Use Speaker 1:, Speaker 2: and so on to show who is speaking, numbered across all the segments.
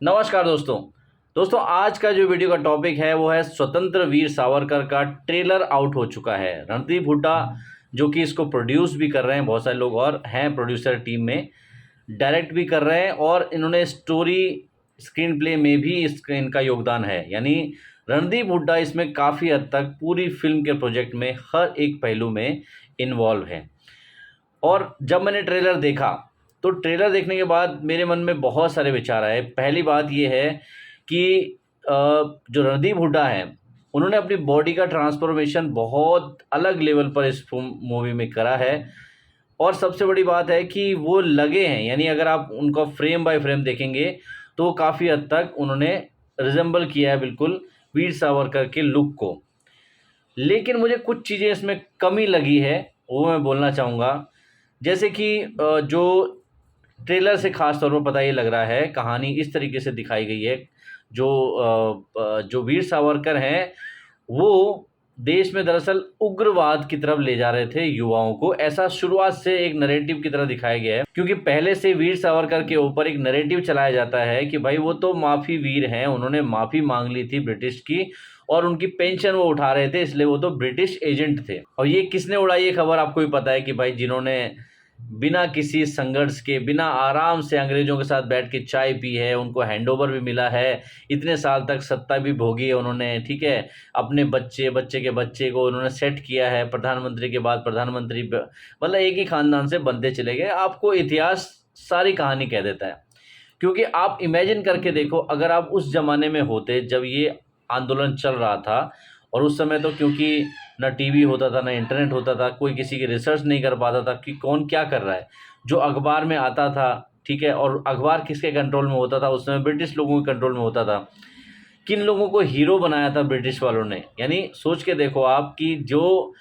Speaker 1: नमस्कार दोस्तों आज का जो वीडियो का टॉपिक है वो है स्वतंत्र वीर सावरकर का ट्रेलर आउट हो चुका है। रणदीप हुड्डा जो कि इसको प्रोड्यूस भी कर रहे हैं, बहुत सारे लोग और हैं प्रोड्यूसर टीम में, डायरेक्ट भी कर रहे हैं और इन्होंने स्टोरी स्क्रीन प्ले में भी इनका योगदान है। यानी रणदीप हुड्डा इसमें काफ़ी हद तक पूरी फिल्म के प्रोजेक्ट में हर एक पहलू में इन्वॉल्व है। और जब मैंने ट्रेलर देखा तो ट्रेलर देखने के बाद मेरे मन में बहुत सारे विचार आए। पहली बात ये है कि जो रणदीप हुड्डा है उन्होंने अपनी बॉडी का ट्रांसफॉर्मेशन बहुत अलग लेवल पर इस मूवी में करा है। और सबसे बड़ी बात है कि वो लगे हैं, यानी अगर आप उनका फ्रेम बाय फ्रेम देखेंगे तो काफ़ी हद तक उन्होंने रिजेंबल किया है बिल्कुल वीर सावरकर के लुक को। लेकिन मुझे कुछ चीज़ें इसमें कमी लगी है, वो मैं बोलना चाहूँगा। जैसे कि जो ट्रेलर से ख़ास तौर पर पता ये लग रहा है, कहानी इस तरीके से दिखाई गई है, जो वीर सावरकर हैं वो देश में दरअसल उग्रवाद की तरफ ले जा रहे थे युवाओं को। ऐसा शुरुआत से एक नैरेटिव की तरह दिखाया गया है, क्योंकि पहले से वीर सावरकर के ऊपर एक नैरेटिव चलाया जाता है कि भाई वो तो माफ़ी वीर हैं, उन्होंने माफ़ी मांग ली थी ब्रिटिश की और उनकी पेंशन वो उठा रहे थे, इसलिए वो तो ब्रिटिश एजेंट थे। और ये किसने उड़ाई ये खबर आपको भी पता है कि भाई जिन्होंने बिना किसी संघर्ष के, बिना आराम से अंग्रेज़ों के साथ बैठ के चाय पी है, उनको हैंडओवर भी मिला है, इतने साल तक सत्ता भी भोगी है उन्होंने, ठीक है। अपने बच्चे के बच्चे को उन्होंने सेट किया है, प्रधानमंत्री के बाद प्रधानमंत्री मतलब एक ही ख़ानदान से बनते चले गए। आपको इतिहास सारी कहानी कह देता है, क्योंकि आप इमेजिन करके देखो, अगर आप उस ज़माने में होते जब ये आंदोलन चल रहा था, और उस समय तो क्योंकि ना टीवी होता था, ना इंटरनेट होता था, कोई किसी की रिसर्च नहीं कर पाता था कि कौन क्या कर रहा है। जो अखबार में आता था, ठीक है, और अखबार किसके कंट्रोल में होता था उस समय? ब्रिटिश लोगों के कंट्रोल में होता था। किन लोगों को हीरो बनाया था ब्रिटिश वालों ने? यानी सोच के देखो आप कि जो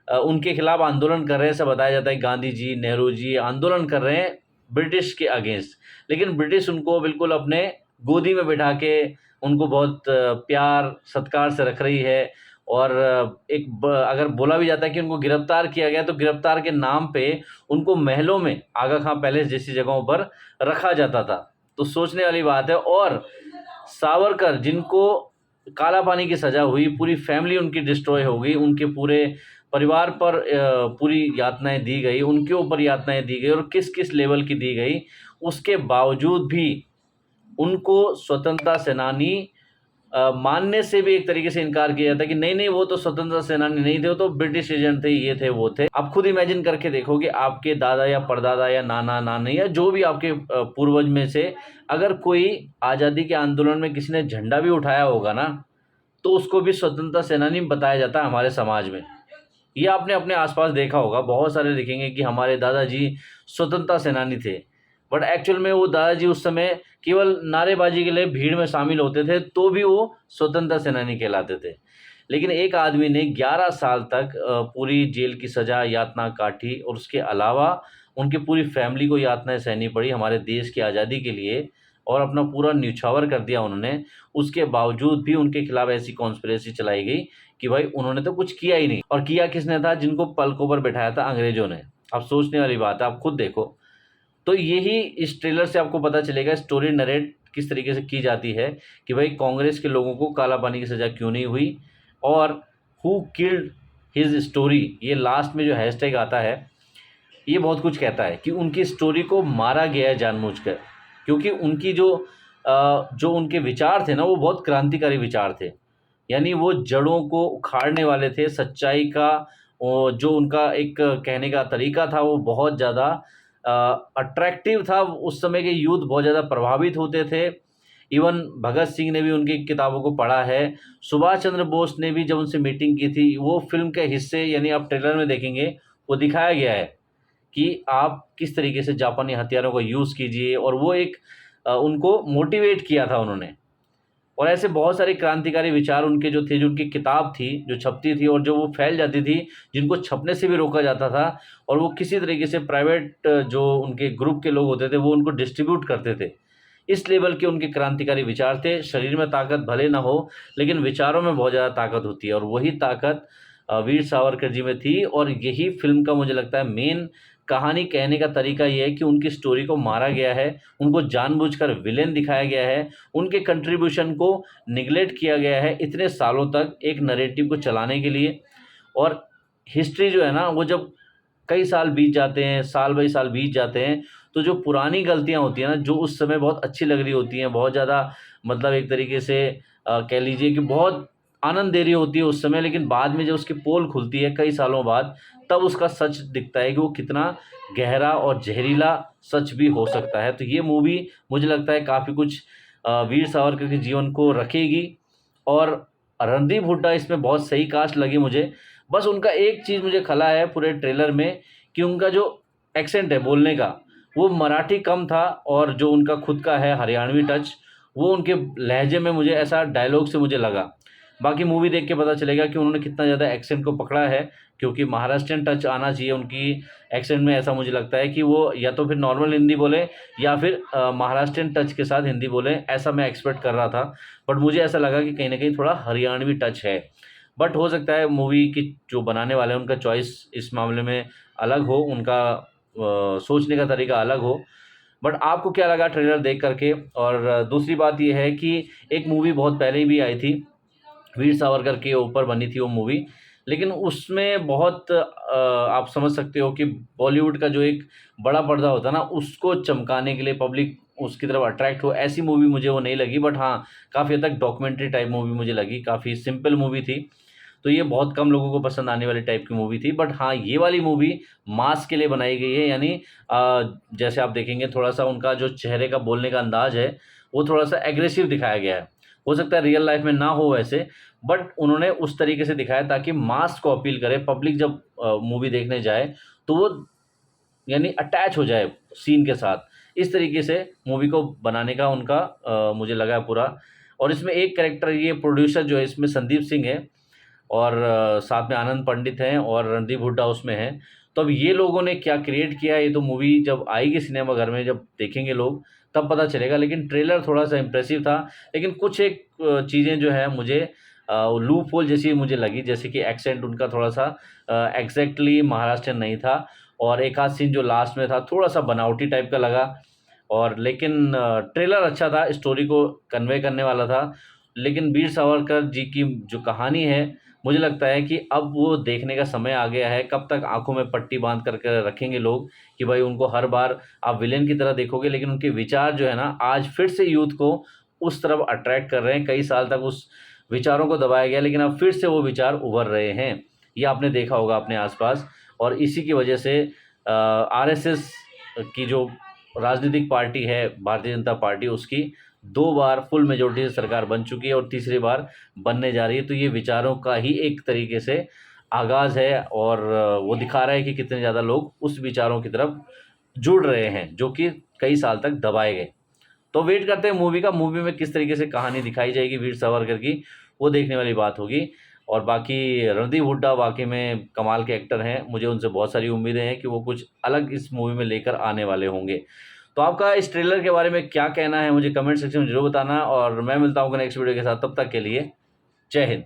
Speaker 1: उनके खिलाफ आंदोलन कर रहे हैं, सब बताया जाता है गांधी जी, नेहरू जी आंदोलन कर रहे हैं ब्रिटिश के अगेंस्ट, लेकिन ब्रिटिश उनको बिल्कुल अपने गोदी में बिठा के उनको बहुत प्यार सत्कार से रख रही है। और अगर बोला भी जाता है कि उनको गिरफ्तार किया गया, तो गिरफ्तार के नाम पे उनको महलों में, आगा खां पैलेस जैसी जगहों पर रखा जाता था। तो सोचने वाली बात है। और सावरकर जिनको काला पानी की सज़ा हुई, पूरी फैमिली उनकी डिस्ट्रॉय हो गई, उनके पूरे परिवार पर पूरी यातनाएँ दी गई, उनके ऊपर यातनाएँ दी गई और किस-किस लेवल की दी गई, उसके बावजूद भी उनको स्वतंत्रता सेनानी मानने से भी एक तरीके से इनकार किया जाता है कि नहीं वो तो स्वतंत्रता सेनानी नहीं थे, वो तो ब्रिटिश एजेंट थे, ये थे वो थे। आप खुद इमेजिन करके देखो कि आपके दादा या परदादा या नाना नानी या जो भी आपके पूर्वज में से अगर कोई आज़ादी के आंदोलन में किसी ने झंडा भी उठाया होगा ना, तो उसको भी स्वतंत्रता सेनानी बताया जाता है हमारे समाज में। ये आपने अपने आसपास देखा होगा, बहुत सारे दिखेंगे कि हमारे दादाजी स्वतंत्रता सेनानी थे, बट एक्चुअल में वो दादाजी उस समय केवल नारेबाजी के लिए भीड़ में शामिल होते थे, तो भी वो स्वतंत्रता सेनानी कहलाते थे। लेकिन एक आदमी ने 11 साल तक पूरी जेल की सज़ा यातना काटी और उसके अलावा उनकी पूरी फैमिली को यातनाएँ सहनी पड़ी हमारे देश की आज़ादी के लिए, और अपना पूरा न्योछावर कर दिया उन्होंने। उसके बावजूद भी उनके खिलाफ ऐसी कॉन्स्पिरेसी चलाई गई कि भाई उन्होंने तो कुछ किया ही नहीं। और किया किसने था? जिनको पलकों पर बिठाया था अंग्रेज़ों ने। अब सोचने वाली बात है, आप खुद देखो। तो यही इस ट्रेलर से आपको पता चलेगा स्टोरी नरेट किस तरीके से की जाती है कि भाई कांग्रेस के लोगों को काला पानी की सज़ा क्यों नहीं हुई, और हु किल्ड हिज स्टोरी, ये लास्ट में जो हैशटैग आता है ये बहुत कुछ कहता है कि उनकी स्टोरी को मारा गया है जानबूझकर, क्योंकि उनकी जो उनके विचार थे ना, वो बहुत क्रांतिकारी विचार थे। यानी वो जड़ों को उखाड़ने वाले थे, सच्चाई का जो उनका एक कहने का तरीका था वो बहुत ज़्यादा अट्रैक्टिव था। उस समय के यूथ बहुत ज़्यादा प्रभावित होते थे। इवन भगत सिंह ने भी उनकी किताबों को पढ़ा है। सुभाष चंद्र बोस ने भी जब उनसे मीटिंग की थी, वो फ़िल्म के हिस्से, यानी आप ट्रेलर में देखेंगे वो दिखाया गया है कि आप किस तरीके से जापानी हथियारों का यूज़ कीजिए, और वो एक उनको मोटिवेट किया था उन्होंने। और ऐसे बहुत सारे क्रांतिकारी विचार उनके जो थे, जो उनकी किताब थी जो छपती थी और जो वो फैल जाती थी, जिनको छपने से भी रोका जाता था, और वो किसी तरीके से प्राइवेट जो उनके ग्रुप के लोग होते थे वो उनको डिस्ट्रीब्यूट करते थे। इस लेवल के उनके क्रांतिकारी विचार थे। शरीर में ताकत भले ना हो, लेकिन विचारों में बहुत ज़्यादा ताकत होती है, और वही ताकत वीर सावरकर जी में थी। और यही फ़िल्म का मुझे लगता है मेन कहानी कहने का तरीका ये है कि उनकी स्टोरी को मारा गया है, उनको जानबूझकर विलेन दिखाया गया है, उनके कंट्रीब्यूशन को निगलेक्ट किया गया है इतने सालों तक एक नैरेटिव को चलाने के लिए। और हिस्ट्री जो है ना, वो जब कई साल बीत जाते हैं, साल बाई साल बीत जाते हैं, तो जो पुरानी गलतियाँ होती हैं ना, जो उस समय बहुत अच्छी लग रही होती हैं, बहुत ज़्यादा मतलब एक तरीके से कह लीजिए कि बहुत आनंद दे रही होती है उस समय, लेकिन बाद में जब उसकी पोल खुलती है कई सालों बाद, तब उसका सच दिखता है कि वो कितना गहरा और जहरीला सच भी हो सकता है। तो ये मूवी मुझे लगता है काफ़ी कुछ वीर सावरकर के जीवन को रखेगी। और रणदीप हुड्डा इसमें बहुत सही कास्ट लगी मुझे। बस उनका एक चीज़ मुझे खला है पूरे ट्रेलर में कि उनका जो एक्सेंट है बोलने का, वो मराठी कम था, और जो उनका खुद का है हरियाणवी टच, वो उनके लहजे में मुझे ऐसा डायलॉग से मुझे लगा। बाकी मूवी देख के पता चलेगा कि उन्होंने कितना ज़्यादा एक्सेंट को पकड़ा है, क्योंकि महाराष्ट्रियन टच आना चाहिए उनकी एक्सेंट में। ऐसा मुझे लगता है कि वो या तो फिर नॉर्मल हिंदी बोले या फिर महाराष्ट्रियन टच के साथ हिंदी बोले, ऐसा मैं एक्सपेक्ट कर रहा था। बट मुझे ऐसा लगा कि कहीं ना कहीं थोड़ा हरियाणवी टच है। बट हो सकता है मूवी की जो बनाने वाले हैं उनका चॉइस इस मामले में अलग हो, उनका सोचने का तरीका अलग हो। बट आपको क्या लगा ट्रेलर देख करके? और दूसरी बात यह है कि एक मूवी बहुत पहले भी आई थी, वीर सावरकर के ऊपर बनी थी वो मूवी, लेकिन उसमें बहुत आप समझ सकते हो कि बॉलीवुड का जो एक बड़ा पर्दा होता है ना, उसको चमकाने के लिए पब्लिक उसकी तरफ अट्रैक्ट हो, ऐसी मूवी मुझे वो नहीं लगी। बट हाँ, काफ़ी हद तक डॉक्यूमेंट्री टाइप मूवी मुझे लगी, काफ़ी सिंपल मूवी थी। तो ये बहुत कम लोगों को पसंद आने वाली टाइप की मूवी थी। बट हाँ, ये वाली मूवी मास के लिए बनाई गई है, यानी जैसे आप देखेंगे थोड़ा सा उनका जो चेहरे का बोलने का अंदाज है, वो थोड़ा सा एग्रेसिव दिखाया गया है। हो सकता है रियल लाइफ में ना हो वैसे, बट उन्होंने उस तरीके से दिखाया ताकि मास को अपील करे। पब्लिक जब मूवी देखने जाए तो वो यानी अटैच हो जाए सीन के साथ। इस तरीके से मूवी को बनाने का उनका मुझे लगा है पूरा। और इसमें एक कैरेक्टर, ये प्रोड्यूसर जो है इसमें संदीप सिंह है, और साथ में आनंद पंडित हैं, और रणदीप हुड्डा उसमें है। तो अब ये लोगों ने क्या क्रिएट किया है, ये तो मूवी जब आएगी सिनेमाघर में, जब देखेंगे लोग तब पता चलेगा। लेकिन ट्रेलर थोड़ा सा इम्प्रेसिव था, लेकिन कुछ एक चीज़ें जो है मुझे लूप होल जैसी मुझे लगी, जैसे कि एक्सेंट उनका थोड़ा सा एग्जैक्टली महाराष्ट्रियन नहीं था, और एक आध सीन जो लास्ट में था थोड़ा सा बनावटी टाइप का लगा। और लेकिन ट्रेलर अच्छा था, स्टोरी को कन्वे करने वाला था। लेकिन वीर सावरकर जी की जो कहानी है, मुझे लगता है कि अब वो देखने का समय आ गया है। कब तक आंखों में पट्टी बांध करके रखेंगे लोग कि भाई उनको हर बार आप विलेन की तरह देखोगे, लेकिन उनके विचार जो है ना, आज फिर से यूथ को उस तरफ अट्रैक्ट कर रहे हैं। कई साल तक उस विचारों को दबाया गया, लेकिन अब फिर से वो विचार उभर रहे हैं। ये आपने देखा होगा अपने आसपास। और इसी की वजह से आरएसएस की जो राजनीतिक पार्टी है, भारतीय जनता पार्टी, उसकी 2 बार फुल मेजॉरिटी से सरकार बन चुकी है और तीसरी बार बनने जा रही है। तो ये विचारों का ही एक तरीके से आगाज़ है, और वो दिखा रहा है कि कितने ज़्यादा लोग उस विचारों की तरफ जुड़ रहे हैं, जो कि कई साल तक दबाए गए। तो वेट करते हैं मूवी का, मूवी में किस तरीके से कहानी दिखाई जाएगी वीर सावरकर की, वो देखने वाली बात होगी। और बाकी रणदीप हुड्डा वाकई में कमाल के एक्टर हैं, मुझे उनसे बहुत सारी उम्मीदें हैं कि वो कुछ अलग इस मूवी में लेकर आने वाले होंगे। तो आपका इस ट्रेलर के बारे में क्या कहना है, मुझे कमेंट सेक्शन में जरूर बताना, और मैं मिलता हूँ नेक्स्ट वीडियो के साथ। तब तक के लिए जय हिंद।